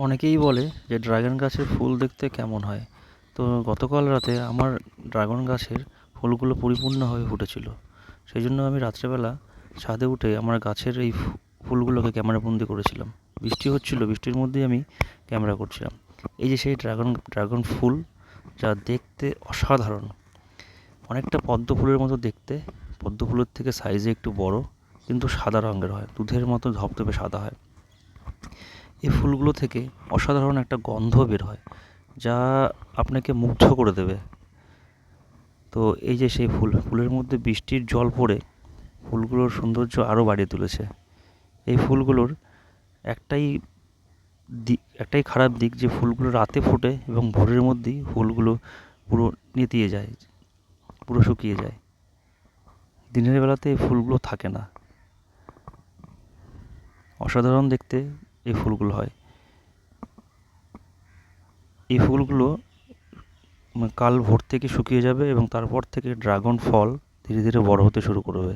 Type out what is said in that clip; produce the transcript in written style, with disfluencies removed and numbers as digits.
অনেকেই বলে যে ড্রাগন গাছের ফুল দেখতে কেমন হয়। তো গতকাল রাতে আমার ড্রাগন গাছের ফুলগুলো পরিপূর্ণভাবে ফুটেছিল। সেই জন্য আমি রাত্রেবেলা ছাদে উঠে আমার গাছের এই ফুলগুলোকে ক্যামেরাবন্দি করেছিলাম। বৃষ্টি হচ্ছিল, বৃষ্টির মধ্যেই আমি ক্যামেরা করছিলাম। এই যে সেই ড্রাগন ফুল, যা দেখতে অসাধারণ, অনেকটা পদ্ম ফুলের মতো দেখতে। পদ্ম ফুলের থেকে সাইজে একটু বড়, কিন্তু সাদা রঙের হয়, দুধের মতো ধপধপে সাদা হয়। এই ফুলগুলো থেকে অসাধারণ একটা গন্ধ বের হয়, যা আপনাকে মুগ্ধ করে দেবে। তো এই যে সেই ফুলের মধ্যে বৃষ্টির জল পড়ে ফুলগুলোর সৌন্দর্য আরও বাড়িয়ে তুলেছে। এই ফুলগুলোর একটাই একটাই খারাপ দিক, যে ফুলগুলো রাতে ফোটে এবং ভোরের মধ্যেই ফুলগুলো পুরো নেতিয়ে যায়, পুরো শুকিয়ে যায়। দিনের বেলাতে এই ফুলগুলো থাকে না। অসাধারণ দেখতে এই ফুলগুলো হয়। এই ফুলগুলো কাল ভোর থেকে শুকিয়ে যাবে এবং তারপর থেকে ড্রাগন ফল ধীরে ধীরে বড় হতে শুরু করবে।